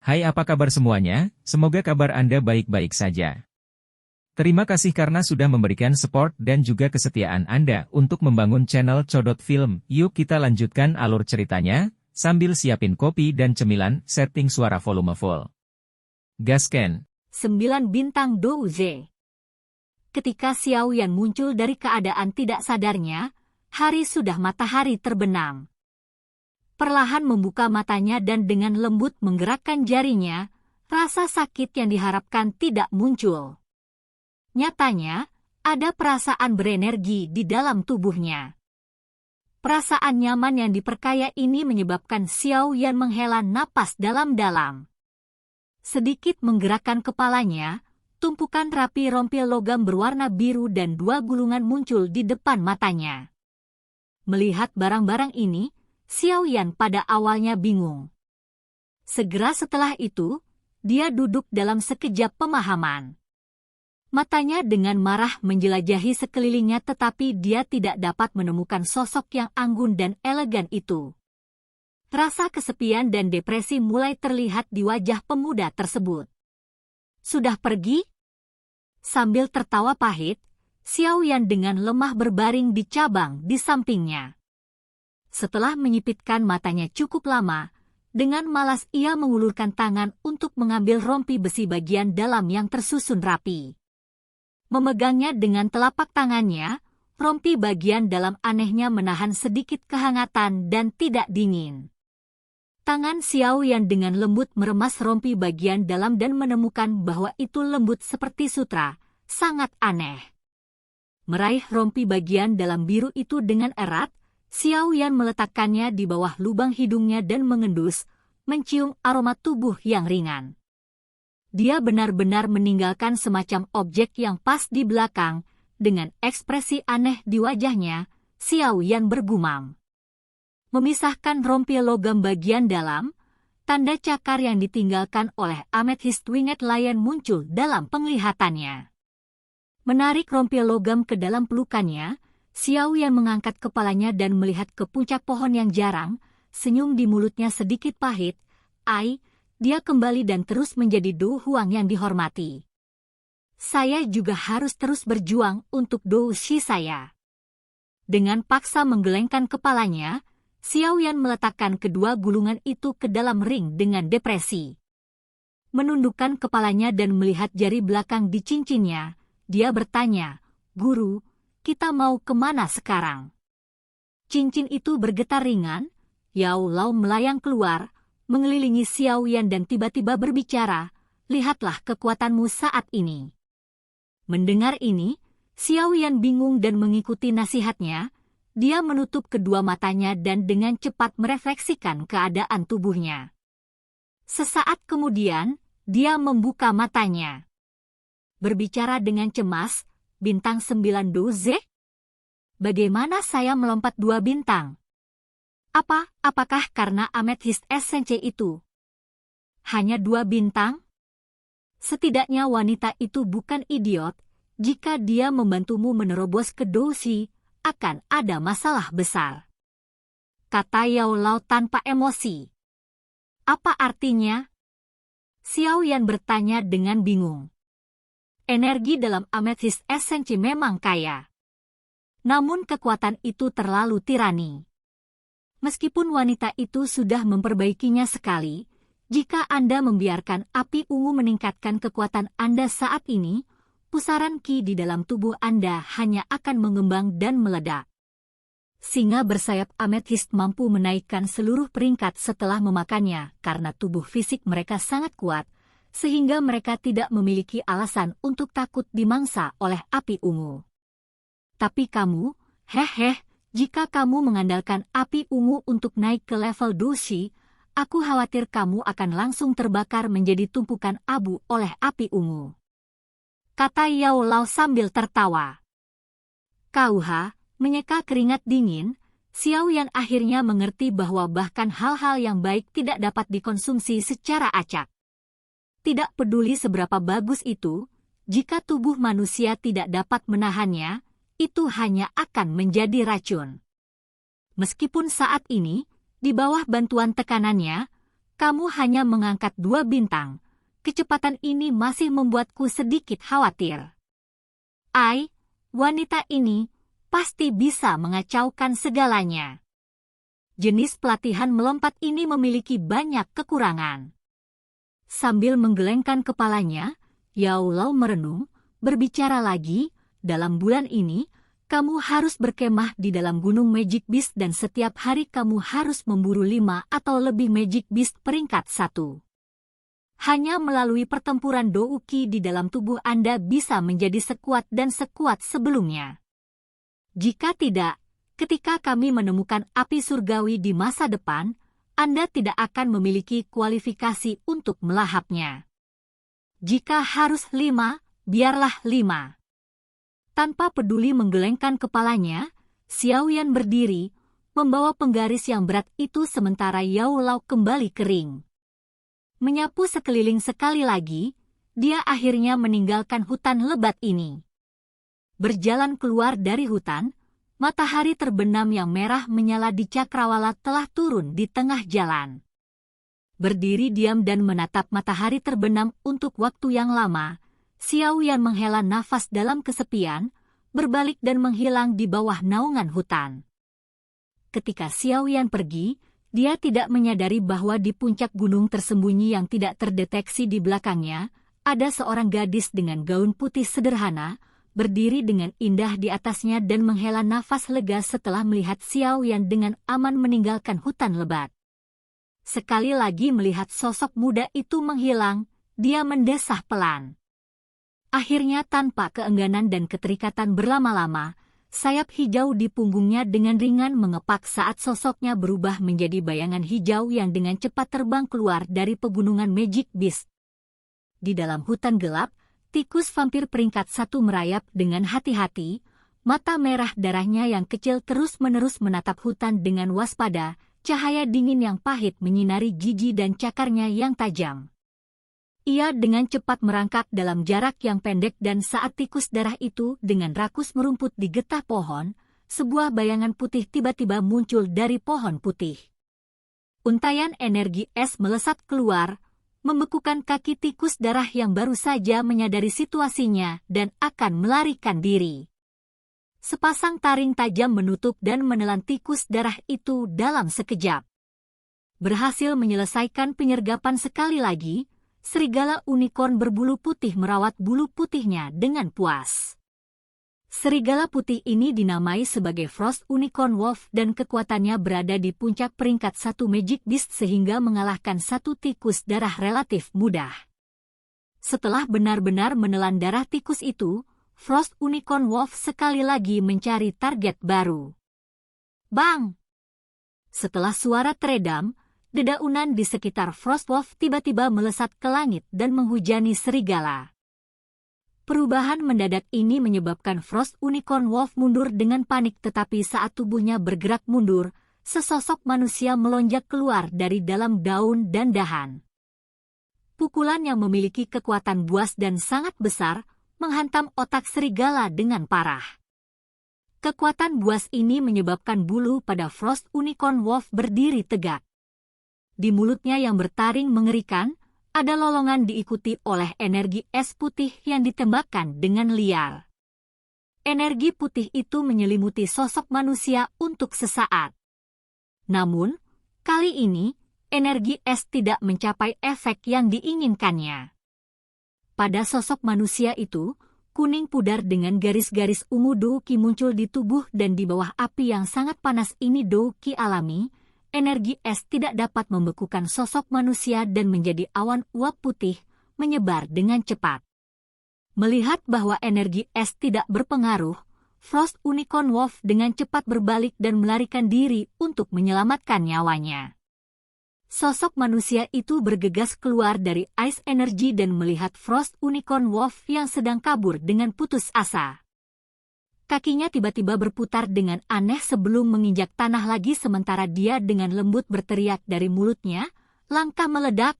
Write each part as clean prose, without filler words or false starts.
Hai, apa kabar semuanya? Semoga kabar Anda baik-baik saja. Terima kasih karena sudah memberikan support dan juga kesetiaan Anda untuk membangun channel Codot Film. Yuk kita lanjutkan alur ceritanya, sambil siapin kopi dan cemilan, setting suara volume full. Gasken. 9 bintang Douze. Ketika Xiao Yan muncul dari keadaan tidak sadarnya, hari sudah matahari terbenam. Perlahan membuka matanya dan dengan lembut menggerakkan jarinya, rasa sakit yang diharapkan tidak muncul. Nyatanya, ada perasaan berenergi di dalam tubuhnya. Perasaan nyaman yang diperkaya ini menyebabkan Xiao Yan menghela napas dalam-dalam. Sedikit menggerakkan kepalanya, tumpukan rapi rompi logam berwarna biru dan 2 gulungan muncul di depan matanya. Melihat barang-barang ini, Xiao Yan pada awalnya bingung. Segera setelah itu, dia duduk dalam sekejap pemahaman. Matanya dengan marah menjelajahi sekelilingnya tetapi dia tidak dapat menemukan sosok yang anggun dan elegan itu. Rasa kesepian dan depresi mulai terlihat di wajah pemuda tersebut. Sudah pergi? Sambil tertawa pahit, Xiao Yan dengan lemah berbaring di cabang di sampingnya. Setelah menyipitkan matanya cukup lama, dengan malas ia mengulurkan tangan untuk mengambil rompi besi bagian dalam yang tersusun rapi. Memegangnya dengan telapak tangannya, rompi bagian dalam anehnya menahan sedikit kehangatan dan tidak dingin. Tangan Xiao Yan dengan lembut meremas rompi bagian dalam dan menemukan bahwa itu lembut seperti sutra, sangat aneh. Meraih rompi bagian dalam biru itu dengan erat, Xiao Yan meletakkannya di bawah lubang hidungnya dan mengendus, mencium aroma tubuh yang ringan. Dia benar-benar meninggalkan semacam objek yang pas di belakang, dengan ekspresi aneh di wajahnya, Xiao Yan bergumam. Memisahkan rompi logam bagian dalam, tanda cakar yang ditinggalkan oleh Amethyst Winged Lion muncul dalam penglihatannya. Menarik rompi logam ke dalam pelukannya, Xiao Yan mengangkat kepalanya dan melihat ke puncak pohon yang jarang, senyum di mulutnya sedikit pahit. Dia kembali dan terus menjadi Du Huang yang dihormati. Saya juga harus terus berjuang untuk Du Shi saya. Dengan paksa menggelengkan kepalanya, Xiao Yan meletakkan kedua gulungan itu ke dalam ring dengan depresi. Menundukkan kepalanya dan melihat jari belakang di cincinnya, dia bertanya, "Guru, kita mau kemana sekarang?" Cincin itu bergetar ringan, Yao Lao melayang keluar, mengelilingi Xiao Yan dan tiba-tiba berbicara, "Lihatlah kekuatanmu saat ini." Mendengar ini, Xiao Yan bingung dan mengikuti nasihatnya. Dia menutup kedua matanya dan dengan cepat merefleksikan keadaan tubuhnya. Sesaat kemudian, dia membuka matanya. Berbicara dengan cemas, "Bintang 9 Douze? Bagaimana saya melompat 2 bintang? Apakah karena Amethyst Essence itu? Hanya 2 bintang? Setidaknya wanita itu bukan idiot. Jika dia membantumu menerobos ke Douze, akan ada masalah besar," kata Yao Lao tanpa emosi. "Apa artinya?" Xiao Yan bertanya dengan bingung. Energi dalam Amethyst Essence memang kaya. Namun kekuatan itu terlalu tirani. Meskipun wanita itu sudah memperbaikinya sekali, jika Anda membiarkan api ungu meningkatkan kekuatan Anda saat ini, pusaran Qi di dalam tubuh Anda hanya akan mengembang dan meledak. Singa bersayap Amethyst mampu menaikkan seluruh peringkat setelah memakannya karena tubuh fisik mereka sangat kuat, sehingga mereka tidak memiliki alasan untuk takut dimangsa oleh api ungu. Tapi kamu, jika kamu mengandalkan api ungu untuk naik ke level Douze, aku khawatir kamu akan langsung terbakar menjadi tumpukan abu oleh api ungu, kata Yao Lao sambil tertawa. Menyeka keringat dingin, Xiao Yan akhirnya mengerti bahwa bahkan hal-hal yang baik tidak dapat dikonsumsi secara acak. Tidak peduli seberapa bagus itu, jika tubuh manusia tidak dapat menahannya, itu hanya akan menjadi racun. Meskipun saat ini, di bawah bantuan tekanannya, kamu hanya mengangkat 2 bintang. Kecepatan ini masih membuatku sedikit khawatir. Wanita ini pasti bisa mengacaukan segalanya. Jenis pelatihan melompat ini memiliki banyak kekurangan. Sambil menggelengkan kepalanya, Yao Lao merenung, berbicara lagi, dalam bulan ini, kamu harus berkemah di dalam Gunung Magic Beast dan setiap hari kamu harus memburu 5 atau lebih Magic Beast peringkat 1. Hanya melalui pertempuran Douki di dalam tubuh Anda bisa menjadi sekuat dan sekuat sebelumnya. Jika tidak, ketika kami menemukan api surgawi di masa depan, Anda tidak akan memiliki kualifikasi untuk melahapnya. Jika harus 5, biarlah 5. Tanpa peduli menggelengkan kepalanya, Xiaoyan berdiri, membawa penggaris yang berat itu sementara Yao Lao kembali kering. Menyapu sekeliling sekali lagi, dia akhirnya meninggalkan hutan lebat ini. Berjalan keluar dari hutan, matahari terbenam yang merah menyala di cakrawala telah turun di tengah jalan. Berdiri diam dan menatap matahari terbenam untuk waktu yang lama, Xiaoyan menghela nafas dalam kesepian, berbalik dan menghilang di bawah naungan hutan. Ketika Xiaoyan pergi, dia tidak menyadari bahwa di puncak gunung tersembunyi yang tidak terdeteksi di belakangnya, ada seorang gadis dengan gaun putih sederhana, berdiri dengan indah di atasnya dan menghela nafas lega setelah melihat Xiaoyan dengan aman meninggalkan hutan lebat. Sekali lagi melihat sosok muda itu menghilang, dia mendesah pelan. Akhirnya tanpa keengganan dan keterikatan berlama-lama, sayap hijau di punggungnya dengan ringan mengepak saat sosoknya berubah menjadi bayangan hijau yang dengan cepat terbang keluar dari pegunungan Magic Beast. Di dalam hutan gelap, tikus vampir peringkat 1 merayap dengan hati-hati, mata merah darahnya yang kecil terus-menerus menatap hutan dengan waspada, cahaya dingin yang pahit menyinari gigi dan cakarnya yang tajam. Ia dengan cepat merangkak dalam jarak yang pendek dan saat tikus darah itu dengan rakus merumput di getah pohon, sebuah bayangan putih tiba-tiba muncul dari pohon putih. Untaian energi es melesat keluar, membekukan kaki tikus darah yang baru saja menyadari situasinya dan akan melarikan diri. Sepasang taring tajam menutup dan menelan tikus darah itu dalam sekejap. Berhasil menyelesaikan penyergapan sekali lagi, serigala unicorn berbulu putih merawat bulu putihnya dengan puas. Serigala putih ini dinamai sebagai Frost Unicorn Wolf dan kekuatannya berada di puncak peringkat 1 Magic Beast sehingga mengalahkan satu tikus darah relatif mudah. Setelah benar-benar menelan darah tikus itu, Frost Unicorn Wolf sekali lagi mencari target baru. Bang! Setelah suara teredam, dedaunan di sekitar Frostwolf tiba-tiba melesat ke langit dan menghujani serigala. Perubahan mendadak ini menyebabkan Frost Unicorn Wolf mundur dengan panik tetapi saat tubuhnya bergerak mundur, sesosok manusia melonjak keluar dari dalam daun dan dahan. Pukulan yang memiliki kekuatan buas dan sangat besar, menghantam otak serigala dengan parah. Kekuatan buas ini menyebabkan bulu pada Frost Unicorn Wolf berdiri tegak. Di mulutnya yang bertaring mengerikan, ada lolongan diikuti oleh energi es putih yang ditembakkan dengan liar. Energi putih itu menyelimuti sosok manusia untuk sesaat. Namun, kali ini, energi es tidak mencapai efek yang diinginkannya. Pada sosok manusia itu, kuning pudar dengan garis-garis ungu Douki muncul di tubuh dan di bawah api yang sangat panas ini Douki alami, energi es tidak dapat membekukan sosok manusia dan menjadi awan uap putih, menyebar dengan cepat. Melihat bahwa energi es tidak berpengaruh, Frost Unicorn Wolf dengan cepat berbalik dan melarikan diri untuk menyelamatkan nyawanya. Sosok manusia itu bergegas keluar dari Ice Energy dan melihat Frost Unicorn Wolf yang sedang kabur dengan putus asa. Kakinya tiba-tiba berputar dengan aneh sebelum menginjak tanah lagi sementara dia dengan lembut berteriak dari mulutnya, langkah meledak.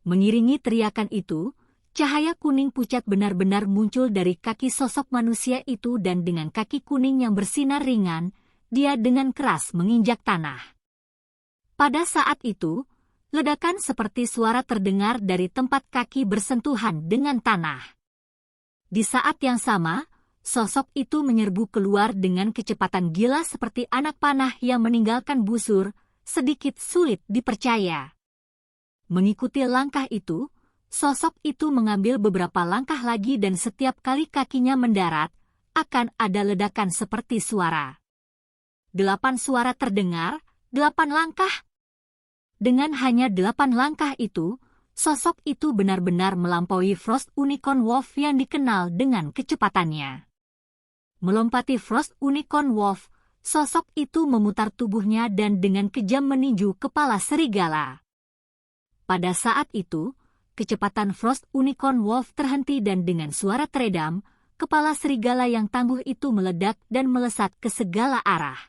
Mengiringi teriakan itu, cahaya kuning pucat benar-benar muncul dari kaki sosok manusia itu dan dengan kaki kuning yang bersinar ringan, dia dengan keras menginjak tanah. Pada saat itu, ledakan seperti suara terdengar dari tempat kaki bersentuhan dengan tanah. Di saat yang sama, sosok itu menyerbu keluar dengan kecepatan gila seperti anak panah yang meninggalkan busur, sedikit sulit dipercaya. Mengikuti langkah itu, sosok itu mengambil beberapa langkah lagi dan setiap kali kakinya mendarat, akan ada ledakan seperti suara. 8 suara terdengar, 8 langkah. Dengan hanya 8 langkah itu, sosok itu benar-benar melampaui Frost Unicorn Wolf yang dikenal dengan kecepatannya. Melompati Frost Unicorn Wolf, sosok itu memutar tubuhnya dan dengan kejam meninju kepala serigala. Pada saat itu, kecepatan Frost Unicorn Wolf terhenti dan dengan suara teredam, kepala serigala yang tangguh itu meledak dan melesat ke segala arah.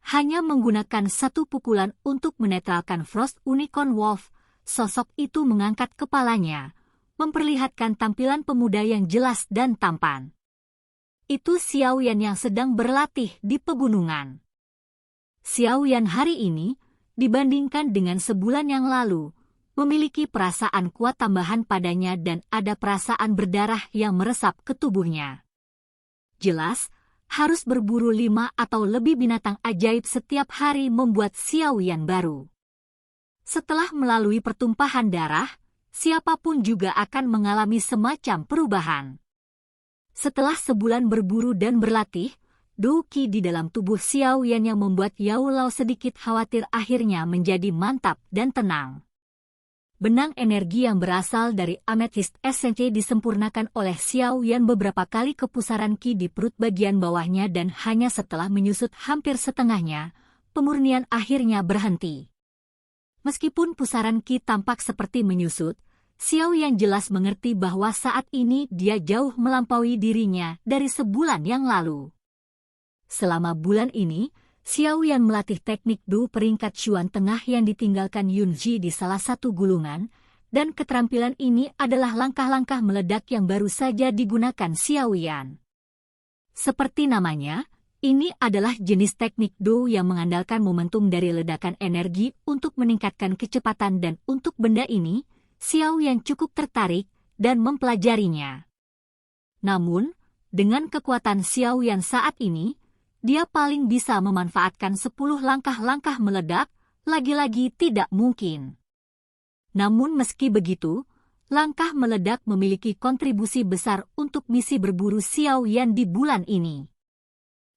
Hanya menggunakan satu pukulan untuk menetralkan Frost Unicorn Wolf, sosok itu mengangkat kepalanya, memperlihatkan tampilan pemuda yang jelas dan tampan. Itu Xiaoyan yang sedang berlatih di pegunungan. Xiaoyan hari ini, dibandingkan dengan sebulan yang lalu, memiliki perasaan kuat tambahan padanya dan ada perasaan berdarah yang meresap ke tubuhnya. Jelas, harus berburu 5 atau lebih binatang ajaib setiap hari membuat Xiaoyan baru. Setelah melalui pertumpahan darah, siapapun juga akan mengalami semacam perubahan. Setelah sebulan berburu dan berlatih, Dou Qi di dalam tubuh Xiaoyan yang membuat Yao Lao sedikit khawatir akhirnya menjadi mantap dan tenang. Benang energi yang berasal dari Amethyst Essence disempurnakan oleh Xiaoyan beberapa kali ke pusaran Qi di perut bagian bawahnya dan hanya setelah menyusut hampir setengahnya, pemurnian akhirnya berhenti. Meskipun pusaran Qi tampak seperti menyusut, Xiaoyan jelas mengerti bahwa saat ini dia jauh melampaui dirinya dari sebulan yang lalu. Selama bulan ini, Xiaoyan melatih teknik Du peringkat Xuan Tengah yang ditinggalkan Yunji di salah satu gulungan, dan keterampilan ini adalah langkah-langkah meledak yang baru saja digunakan Xiaoyan. Seperti namanya, ini adalah jenis teknik Du yang mengandalkan momentum dari ledakan energi untuk meningkatkan kecepatan dan untuk benda ini, Xiaoyan cukup tertarik dan mempelajarinya. Namun, dengan kekuatan Xiaoyan saat ini, dia paling bisa memanfaatkan 10 langkah-langkah meledak, lagi-lagi tidak mungkin. Namun meski begitu, langkah meledak memiliki kontribusi besar untuk misi berburu Xiaoyan di bulan ini.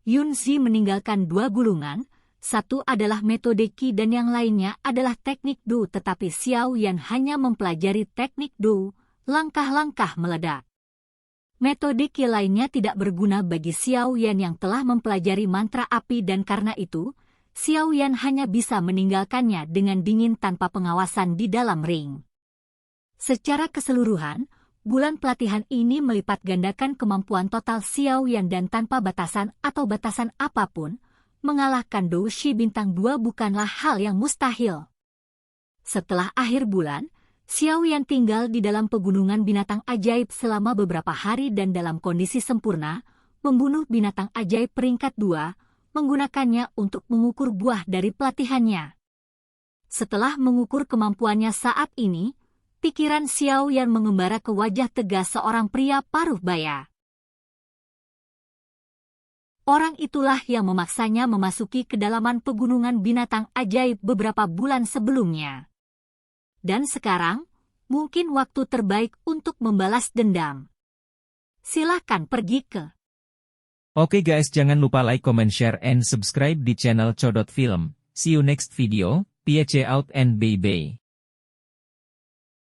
Yunzi meninggalkan 2 gulungan, satu adalah metode Qi dan yang lainnya adalah teknik Du, tetapi Xiaoyan hanya mempelajari teknik Du, langkah-langkah meledak. Metode Qi lainnya tidak berguna bagi Xiaoyan yang telah mempelajari mantra api dan karena itu, Xiaoyan hanya bisa meninggalkannya dengan dingin tanpa pengawasan di dalam ring. Secara keseluruhan, bulan pelatihan ini melipat gandakan kemampuan total Xiaoyan dan tanpa batasan atau batasan apapun, mengalahkan Dou Shi bintang 2 bukanlah hal yang mustahil. Setelah akhir bulan, Xiaoyan tinggal di dalam pegunungan binatang ajaib selama beberapa hari dan dalam kondisi sempurna, membunuh binatang ajaib peringkat 2, menggunakannya untuk mengukur buah dari pelatihannya. Setelah mengukur kemampuannya saat ini, pikiran Xiaoyan mengembara ke wajah tegas seorang pria paruh baya. Orang itulah yang memaksanya memasuki kedalaman pegunungan binatang ajaib beberapa bulan sebelumnya. Dan sekarang, mungkin waktu terbaik untuk membalas dendam. Silahkan pergi ke. Oke guys, jangan lupa like, comment, share, and subscribe di channel Codot Film. See you next video, peace out and bye-bye.